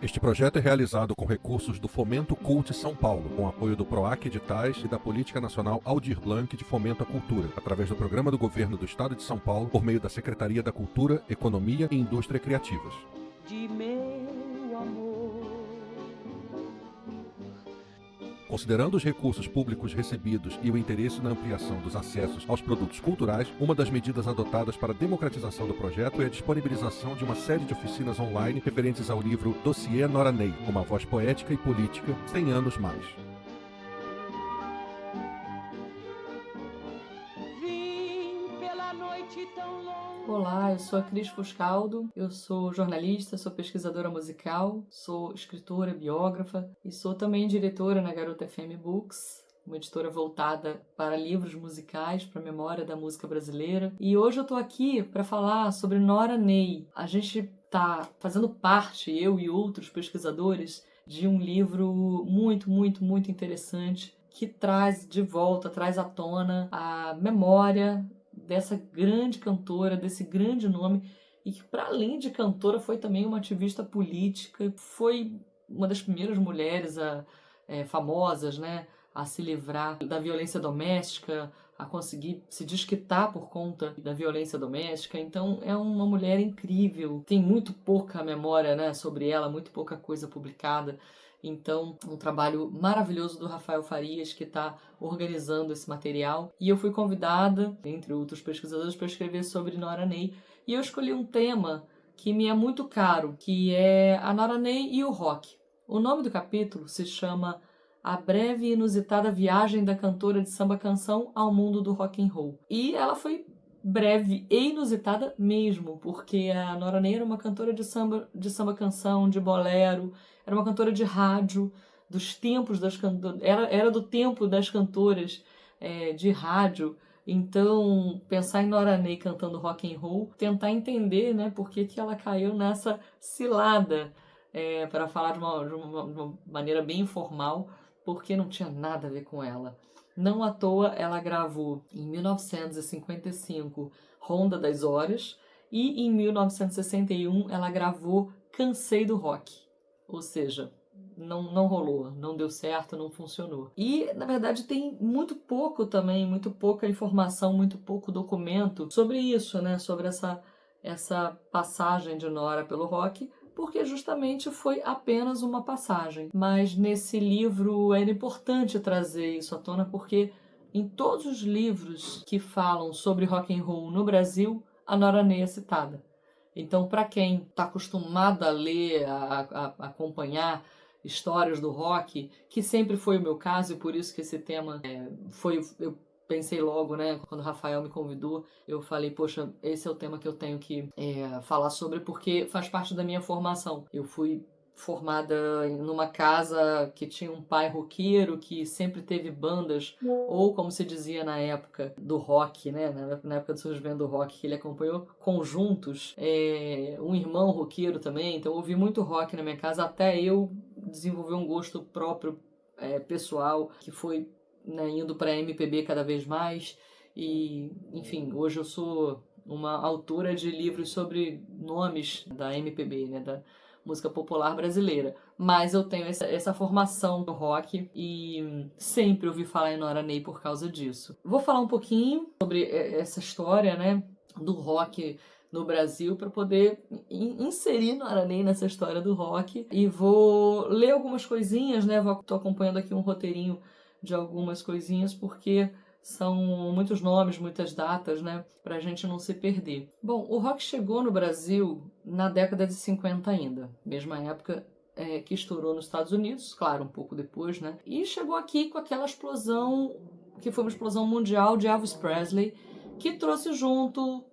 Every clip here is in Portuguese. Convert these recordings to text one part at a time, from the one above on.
Este projeto é realizado com recursos do Fomento Cult São Paulo, com apoio do PROAC Editais e da Política Nacional Aldir Blanc de Fomento à Cultura, através do Programa do Governo do Estado de São Paulo, por meio da Secretaria da Cultura, Economia e Indústria Criativas. De meu amor. Considerando os recursos públicos recebidos e o interesse na ampliação dos acessos aos produtos culturais, uma das medidas adotadas para a democratização do projeto é a disponibilização de uma série de oficinas online referentes ao livro Dossiê Nora Ney, uma voz poética e política 100 anos mais. Olá, eu sou a Cris Fuscaldo, eu sou jornalista, sou pesquisadora musical, sou escritora, biógrafa e sou também diretora na Garota FM Books, uma editora voltada para livros musicais, para a memória da música brasileira. E hoje eu estou aqui para falar sobre Nora Ney. A gente está fazendo parte, eu e outros pesquisadores, de um livro muito interessante que traz de volta, traz à tona a memória dessa grande cantora, desse grande nome, e que, para além de cantora, foi também uma ativista política, foi uma das primeiras mulheres famosas, né, a se livrar da violência doméstica, a conseguir se desquitar por conta da violência doméstica. Então é uma mulher incrível, tem muito pouca memória, né, sobre ela, muito pouca coisa publicada. Então, um trabalho maravilhoso do Rafael Farias, que está organizando esse material. E eu fui convidada, entre outros pesquisadores, para escrever sobre Nora Ney. E eu escolhi um tema que me é muito caro, que é a Nora Ney e o rock. O nome do capítulo se chama A Breve e Inusitada Viagem da Cantora de Samba-Canção ao Mundo do Rock and Roll. E ela foi breve e inusitada mesmo, porque a Nora Ney era uma cantora de samba-canção, de bolero, era uma cantora de rádio, dos tempos das cantoras, era do tempo das cantoras de rádio. Então, pensar em Nora Ney cantando rock and roll, tentar entender, né, por que ela caiu nessa cilada, para falar de uma maneira bem informal, porque não tinha nada a ver com ela. Não à toa, ela gravou em 1955 Ronda das Horas e em 1961 ela gravou Cansei do Rock. Ou seja, não rolou, não deu certo, não funcionou. E, na verdade, tem muito pouco também, muito pouca informação, muito pouco documento sobre isso, né? Sobre essa passagem de Nora pelo rock, porque justamente foi apenas uma passagem. Mas nesse livro era importante trazer isso à tona, porque em todos os livros que falam sobre rock and roll no Brasil, a Nora Ney é citada. Então, para quem está acostumado a ler, a acompanhar histórias do rock, que sempre foi o meu caso, e por isso que esse tema eu pensei logo, né, quando o Rafael me convidou, eu falei, poxa, esse é o tema que eu tenho que falar sobre, porque faz parte da minha formação. Eu fui formada numa casa que tinha um pai roqueiro, que sempre teve bandas, ou como se dizia na época do rock, né, na época do surgimento do rock, que ele acompanhou conjuntos, um irmão roqueiro também, então eu ouvi muito rock na minha casa, até eu desenvolver um gosto próprio, pessoal, que foi, né, indo para MPB cada vez mais. E, enfim, hoje eu sou uma autora de livros sobre nomes da MPB, né, da música popular brasileira. Mas eu tenho essa formação no rock e sempre ouvi falar em Nora Ney por causa disso. Vou falar um pouquinho sobre essa história, né, do rock no Brasil, para poder inserir Nora Ney nessa história do rock. E vou ler algumas coisinhas, né, estou acompanhando aqui um roteirinho de algumas coisinhas, porque são muitos nomes, muitas datas, né, pra gente não se perder. Bom, o rock chegou no Brasil na década de 50 ainda, mesma época que estourou nos Estados Unidos, claro, um pouco depois, né, e chegou aqui com aquela explosão, que foi uma explosão mundial de Elvis Presley, que trouxe junto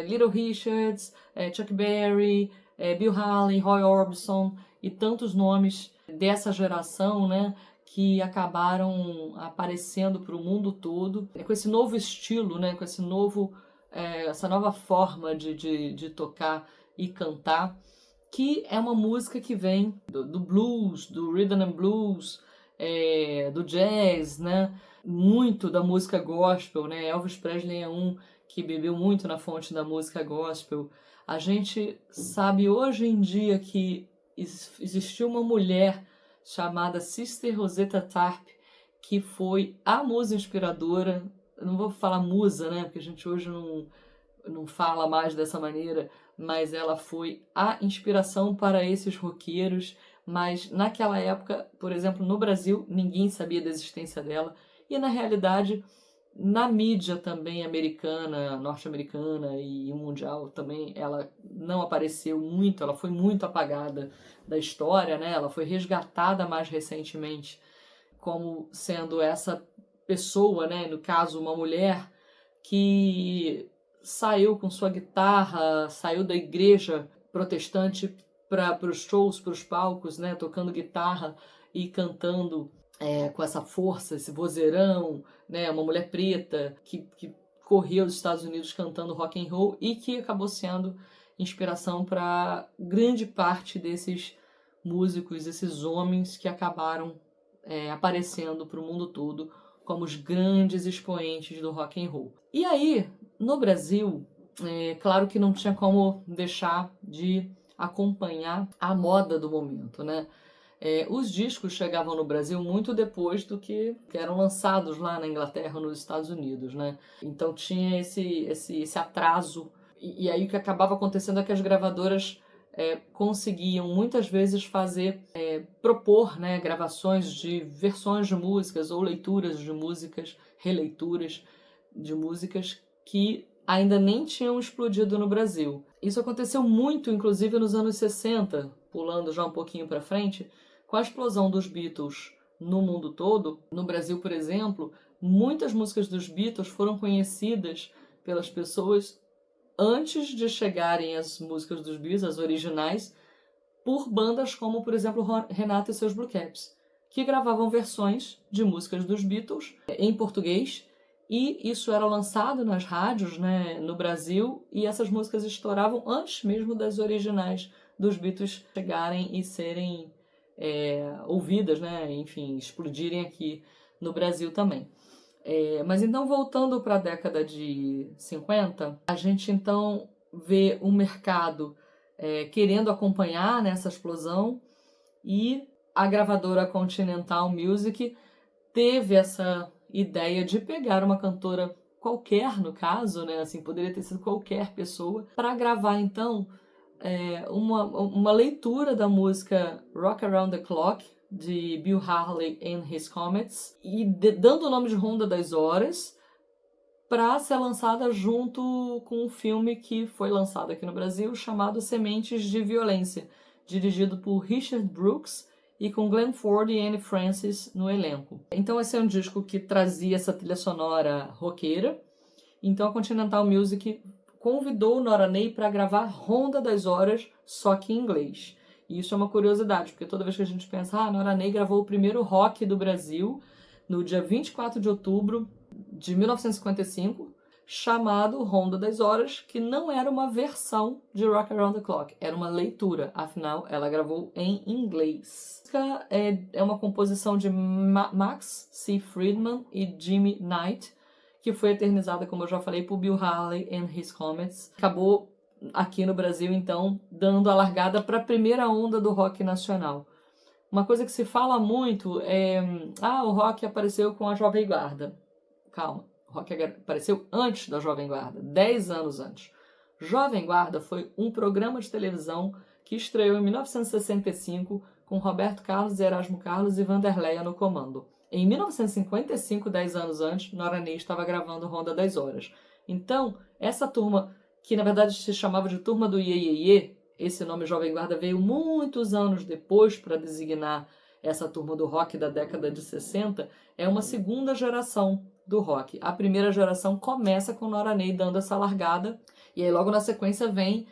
Little Richards, Chuck Berry, Bill Haley, Roy Orbison e tantos nomes dessa geração, né, que acabaram aparecendo para o mundo todo, com esse novo estilo, né, com essa nova forma de tocar e cantar, que é uma música que vem do blues, do rhythm and blues, do jazz, né, muito da música gospel, né. Elvis Presley é um que bebeu muito na fonte da música gospel. A gente sabe hoje em dia que existiu uma mulher chamada Sister Rosetta Tarp, que foi a musa inspiradora. Eu não vou falar musa, né, porque a gente hoje não fala mais dessa maneira, mas ela foi a inspiração para esses roqueiros. Mas naquela época, por exemplo, no Brasil, ninguém sabia da existência dela, e na realidade, na mídia também americana, norte-americana e mundial também, ela não apareceu muito, ela foi muito apagada da história, né? Ela foi resgatada mais recentemente como sendo essa pessoa, né? No caso, uma mulher que saiu com sua guitarra, saiu da igreja protestante para os shows, para os palcos, né? Tocando guitarra e cantando com essa força, esse vozeirão, né? Uma mulher preta que correu os Estados Unidos cantando rock and roll e que acabou sendo inspiração para grande parte desses músicos, esses homens que acabaram aparecendo para o mundo todo como os grandes expoentes do rock and roll. E aí, no Brasil, claro que não tinha como deixar de acompanhar a moda do momento, né? Os discos chegavam no Brasil muito depois do que eram lançados lá na Inglaterra, nos Estados Unidos, né? Então tinha esse atraso. E aí o que acabava acontecendo é que as gravadoras conseguiam muitas vezes propor, né, gravações de versões de músicas ou leituras de músicas, releituras de músicas que ainda nem tinham explodido no Brasil. Isso aconteceu muito, inclusive, nos anos 60, pulando já um pouquinho para frente, com a explosão dos Beatles no mundo todo. No Brasil, por exemplo, muitas músicas dos Beatles foram conhecidas pelas pessoas antes de chegarem as músicas dos Beatles, as originais, por bandas como, por exemplo, Renato e seus Blue Caps, que gravavam versões de músicas dos Beatles em português, e isso era lançado nas rádios, né, no Brasil, e essas músicas estouravam antes mesmo das originais dos Beatles chegarem e serem ouvidas, né, enfim, explodirem aqui no Brasil também. Mas então, voltando para a década de 50, a gente então vê um mercado querendo acompanhar nessa explosão, e a gravadora Continental Music teve essa ideia de pegar uma cantora qualquer, no caso, né, assim, poderia ter sido qualquer pessoa, para gravar então uma leitura da música Rock Around the Clock, de Bill Haley and His Comets, e dando o nome de Ronda das Horas, para ser lançada junto com um filme que foi lançado aqui no Brasil, chamado Sementes de Violência, dirigido por Richard Brooks e com Glenn Ford e Anne Francis no elenco. Então esse é um disco que trazia essa trilha sonora roqueira. Então a Continental Music convidou o Nora Ney para gravar Ronda das Horas, só que em inglês. E isso é uma curiosidade, porque toda vez que a gente pensa, Nora Ney gravou o primeiro rock do Brasil no dia 24 de outubro de 1955, chamado Ronda das Horas, que não era uma versão de Rock Around the Clock, era uma leitura, afinal ela gravou em inglês. É uma composição de Max C. Friedman e Jimmy Knight, que foi eternizada, como eu já falei, por Bill Haley and His Comets. Acabou aqui no Brasil, então, dando a largada para a primeira onda do rock nacional. Uma coisa que se fala muito é o rock apareceu com a Jovem Guarda. Calma, o rock apareceu antes da Jovem Guarda, 10 anos antes. Jovem Guarda foi um programa de televisão que estreou em 1965 com Roberto Carlos, Erasmo Carlos e Vanderleia no comando. Em 1955, 10 anos antes, Nora Ney estava gravando Ronda das Horas. Então, essa turma, que na verdade se chamava de Turma do Iê, Iê, Iê, esse nome Jovem Guarda veio muitos anos depois para designar essa turma do rock da década de 60, é uma segunda geração do rock. A primeira geração começa com Nora Ney dando essa largada, e aí logo na sequência vem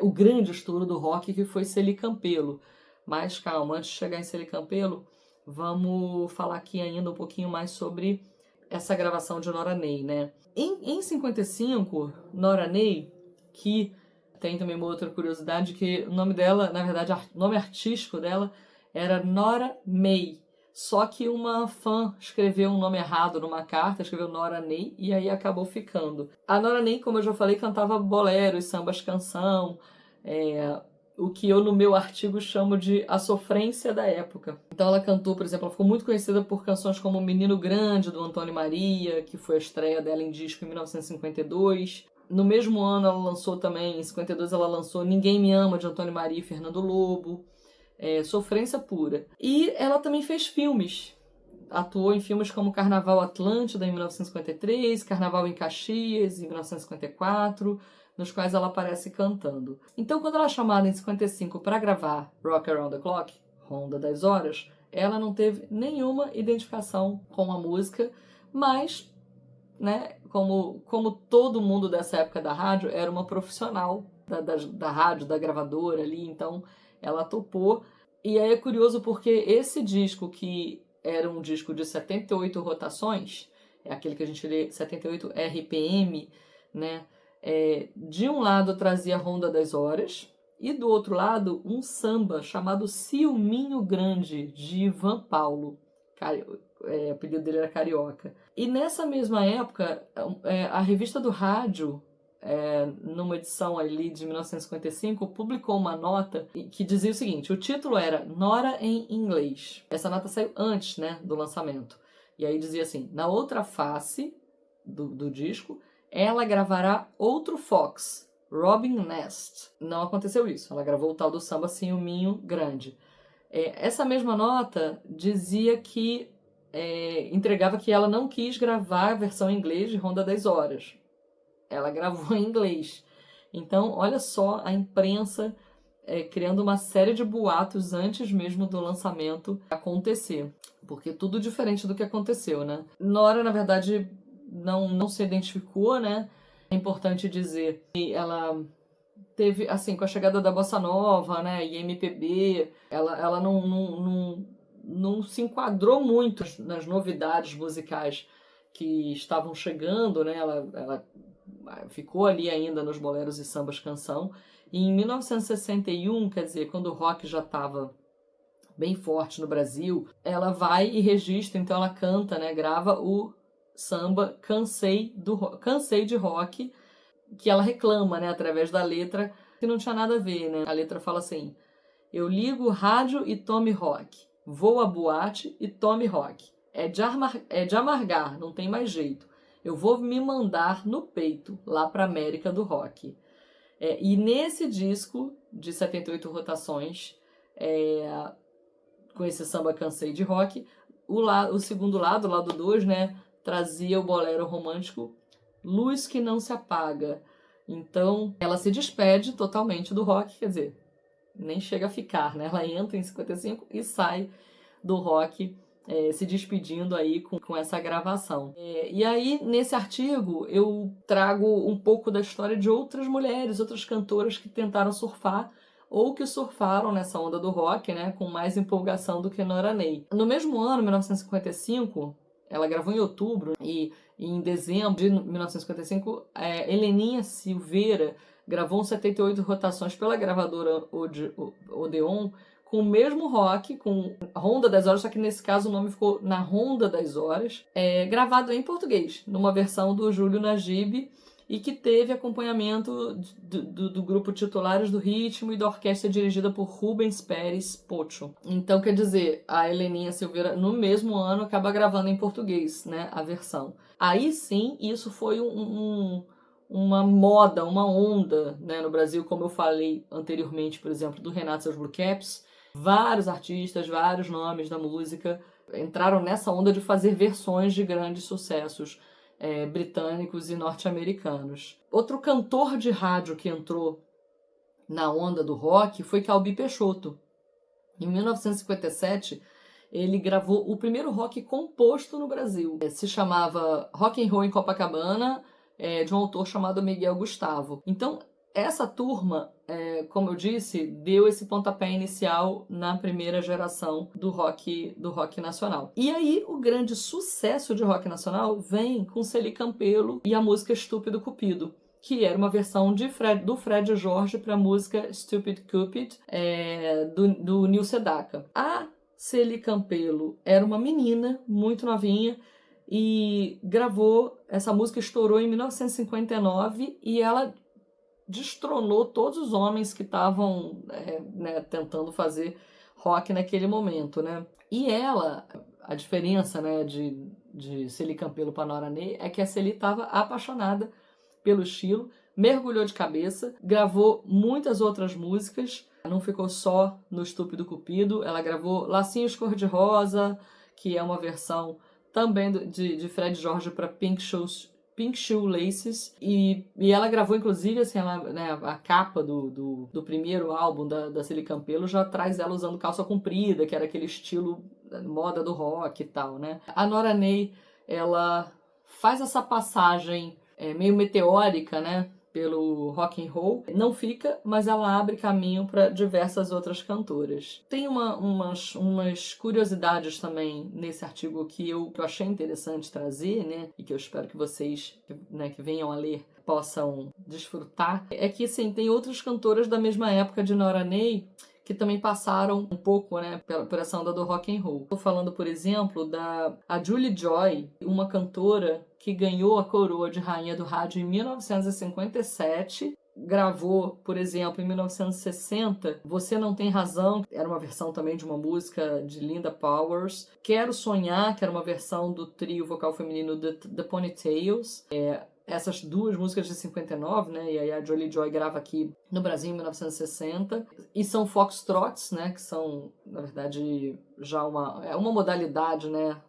o grande estouro do rock, que foi Celi Campelo. Mas calma, antes de chegar em Celi Campelo, vamos falar aqui ainda um pouquinho mais sobre essa gravação de Nora Ney, né? Em 55, Nora Ney, que tem também uma outra curiosidade, que o nome dela, na verdade, o nome artístico dela era Nora May. Só que uma fã escreveu um nome errado numa carta, escreveu Nora Ney, e aí acabou ficando. A Nora Ney, como eu já falei, cantava boleros, sambas canção, o que eu no meu artigo chamo de a sofrência da época. Então ela cantou, por exemplo, ela ficou muito conhecida por canções como Menino Grande, do Antônio Maria, que foi a estreia dela em disco em 1952. No mesmo ano ela lançou também, em 52 ela lançou Ninguém Me Ama, de Antônio Maria e Fernando Lobo. Sofrência pura. E ela também fez filmes. Atuou em filmes como Carnaval Atlântida, em 1953, Carnaval em Caxias, em 1954, nos quais ela aparece cantando. Então, quando ela é chamada em 55 para gravar Rock Around the Clock, Ronda das Horas, ela não teve nenhuma identificação com a música, mas, né, como todo mundo dessa época da rádio, era uma profissional da rádio, da gravadora ali, então ela topou. E aí é curioso porque esse disco, que era um disco de 78 rotações, é aquele que a gente lê 78 RPM, né? De um lado trazia a Ronda das Horas e do outro lado um samba chamado Ciúminho Grande, de Ivan Paulo. O apelido dele era Carioca. E nessa mesma época, a revista do rádio, numa edição ali de 1955, publicou uma nota que dizia o seguinte: o título era Nora em Inglês. Essa nota saiu antes, né, do lançamento. E aí dizia assim: na outra face do disco, ela gravará outro Fox, Robin Nest. Não aconteceu isso. Ela gravou o tal do samba Ciúminho Grande. Essa mesma nota dizia que entregava que ela não quis gravar a versão em inglês de Ronda das Horas. Ela gravou em inglês. Então, olha só a imprensa criando uma série de boatos antes mesmo do lançamento acontecer. Porque tudo diferente do que aconteceu, né? Nora, na verdade, não se identificou, né? É importante dizer que ela teve, assim, com a chegada da Bossa Nova, né, e MPB, ela não se enquadrou muito nas novidades musicais que estavam chegando, né? Ela ficou ali ainda nos boleros e sambas canção. E em 1961, quer dizer, quando o rock já estava bem forte no Brasil, ela vai e registra, então ela canta, né, grava o samba Cansei de Rock, que ela reclama, né, através da letra, que não tinha nada a ver, né? A letra fala assim: eu ligo rádio e tome rock, vou à boate e tome rock, é de amargar, não tem mais jeito. Eu vou me mandar no peito, lá pra América do Rock. E nesse disco de 78 rotações, com esse samba Cansei de Rock, o segundo lado, o lado 2, né, trazia o bolero romântico Luz que Não Se Apaga. Então, ela se despede totalmente do rock, quer dizer, nem chega a ficar, né? Ela entra em 55 e sai do rock, se despedindo aí com essa gravação. E aí, nesse artigo, eu trago um pouco da história de outras mulheres, outras cantoras que tentaram surfar ou que surfaram nessa onda do rock, né, com mais empolgação do que Nora Ney. No mesmo ano, 1955, ela gravou em outubro, e em dezembro de 1955, Heleninha Silveira gravou 78 rotações pela gravadora Odeon, com o mesmo rock, com Ronda das Horas, só que nesse caso o nome ficou Na Ronda das Horas, gravado em português, numa versão do Júlio Najib, e que teve acompanhamento do grupo Titulares do Ritmo e da orquestra dirigida por Rubens Pérez Pocho. Então, quer dizer, a Heleninha Silveira, no mesmo ano, acaba gravando em português, né, a versão. Aí sim, isso foi uma moda, uma onda, né, no Brasil, como eu falei anteriormente, por exemplo, do Renato e seus Blue Caps. Vários artistas, vários nomes da música entraram nessa onda de fazer versões de grandes sucessos britânicos e norte-americanos. Outro cantor de rádio que entrou na onda do rock foi Calbi Peixoto. Em 1957, ele gravou o primeiro rock composto no Brasil. Se chamava Rock and Roll em Copacabana, de um autor chamado Miguel Gustavo. Então, essa turma, como eu disse, deu esse pontapé inicial na primeira geração do rock nacional. E aí, o grande sucesso de rock nacional vem com Celi Campelo e a música Estúpido Cupido, que era uma versão do Fred Jorge para a música Stupid Cupid, do Nil Sedaka. A Celi Campelo era uma menina muito novinha e gravou, essa música estourou em 1959 e ela destronou todos os homens que estavam tentando fazer rock naquele momento, né? E ela, a diferença, né, de Celi Campelo para Nora Ney é que a Celi estava apaixonada pelo estilo, mergulhou de cabeça, gravou muitas outras músicas, não ficou só no Estúpido Cupido, ela gravou Lacinhos Cor-de-Rosa, que é uma versão também de Fred Jorge para Pink Shoelaces, e ela gravou, inclusive, assim, a capa do primeiro álbum da Celi Campelo já traz ela usando calça comprida, que era aquele estilo moda do rock e tal, né? A Nora Ney, ela faz essa passagem meio meteórica, né, pelo rock and roll, não fica, mas ela abre caminho para diversas outras cantoras. Tem umas curiosidades também nesse artigo que eu achei interessante trazer, né, e que eu espero que vocês, né, que venham a ler possam desfrutar. É que, assim, tem outras cantoras da mesma época de Nora Ney que também passaram um pouco, né, por essa onda do rock and roll. Estou falando, por exemplo, a Julie Joy, uma cantora que ganhou a coroa de rainha do rádio em 1957, gravou, por exemplo, em 1960, Você Não Tem Razão, era uma versão também de uma música de Linda Powers, Quero Sonhar, que era uma versão do trio vocal feminino The Ponytails, essas duas músicas de 59, né, e aí a Julie Joy grava aqui no Brasil em 1960, e são foxtrots, né, que são, na verdade, já uma modalidade, né,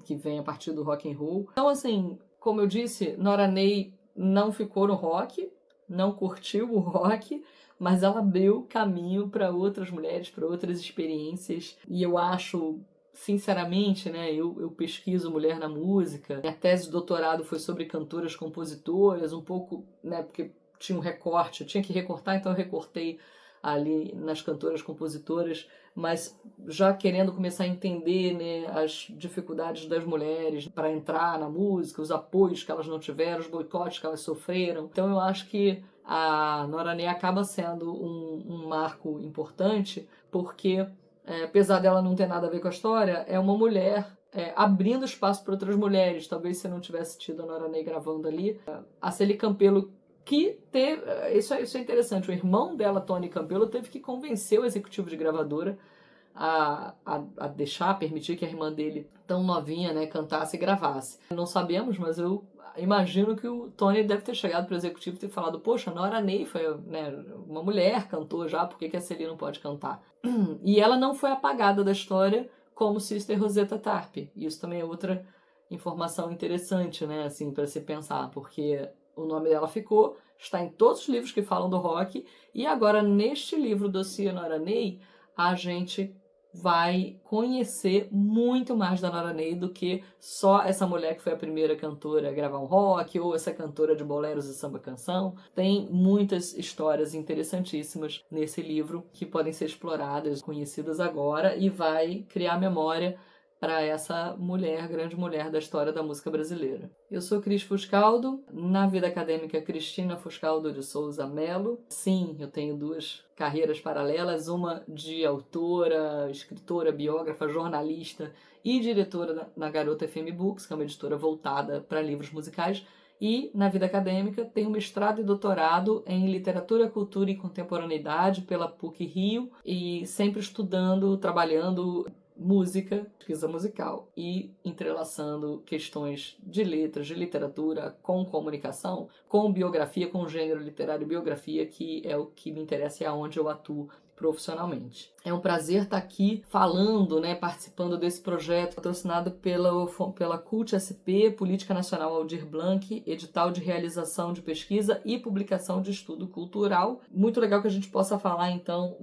que vem a partir do rock and roll. Então, assim, como eu disse, Nora Ney não ficou no rock, não curtiu o rock, mas ela abriu caminho para outras mulheres, para outras experiências, e eu acho, sinceramente, né, eu pesquiso mulher na música. Minha tese de doutorado foi sobre cantoras compositoras, um pouco, né, porque tinha um recorte, eu tinha que recortar, então eu recortei ali nas cantoras compositoras, mas já querendo começar a entender, né, as dificuldades das mulheres para entrar na música, os apoios que elas não tiveram, os boicotes que elas sofreram. Então eu acho que a Nora Ney acaba sendo um marco importante, porque apesar dela não ter nada a ver com a história, é uma mulher abrindo espaço para outras mulheres. Talvez se não tivesse tido a Nora Ney gravando ali, a Celi Campelo, que teve... Isso é interessante. O irmão dela, Tony Campelo, teve que convencer o executivo de gravadora a permitir que a irmã dele, tão novinha, né, cantasse e gravasse. Não sabemos, mas eu imagino que o Tony deve ter chegado para o executivo e ter falado: poxa, a Nora Ney foi, né, uma mulher, cantou já, por que a Celi não pode cantar? E ela não foi apagada da história como Sister Rosetta Tharpe. Isso também é outra informação interessante, né, assim, para se pensar, porque o nome dela ficou, está em todos os livros que falam do rock, e agora neste livro, Dossiê Nora Ney, a gente vai conhecer muito mais da Nora Ney do que só essa mulher que foi a primeira cantora a gravar um rock, ou essa cantora de boleros e samba canção. Tem muitas histórias interessantíssimas nesse livro que podem ser exploradas, conhecidas agora, e vai criar memória para essa mulher, grande mulher da história da música brasileira. Eu sou Cris Fuscaldo, na vida acadêmica Cristina Fuscaldo de Souza Melo. Sim, eu tenho duas carreiras paralelas, uma de autora, escritora, biógrafa, jornalista e diretora na Garota FM Books, que é uma editora voltada para livros musicais, e na vida acadêmica tenho mestrado e doutorado em literatura, cultura e contemporaneidade pela PUC-Rio, e sempre estudando, trabalhando música, pesquisa musical, e entrelaçando questões de letras, de literatura, com comunicação, com biografia, com gênero literário e biografia, que é o que me interessa e é onde eu atuo profissionalmente. É um prazer estar aqui falando, né, participando desse projeto patrocinado pela CUT SP, Política Nacional Aldir Blanc, edital de realização de pesquisa e publicação de estudo cultural. Muito legal que a gente possa falar, então,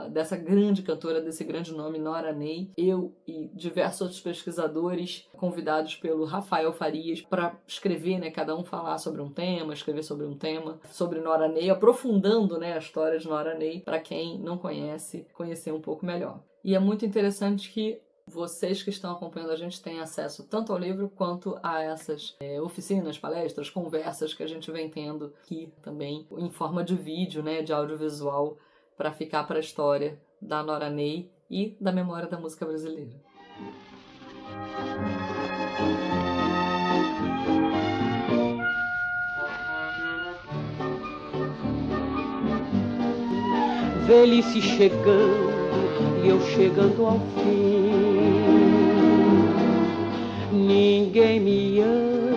dessa grande cantora, desse grande nome, Nora Ney. Eu e diversos outros pesquisadores convidados pelo Rafael Farias para escrever, né, cada um falar sobre um tema, escrever sobre um tema, sobre Nora Ney, aprofundando, né, a história de Nora Ney, para quem não conhece, conhecer um pouco melhor. E é muito interessante que vocês que estão acompanhando a gente têm acesso tanto ao livro quanto a essas oficinas, palestras, conversas que a gente vem tendo aqui também em forma de vídeo, né, de audiovisual, para ficar para a história da Nora Ney e da memória da música brasileira. velhice chegando e eu chegando ao fim. Ninguém me ama,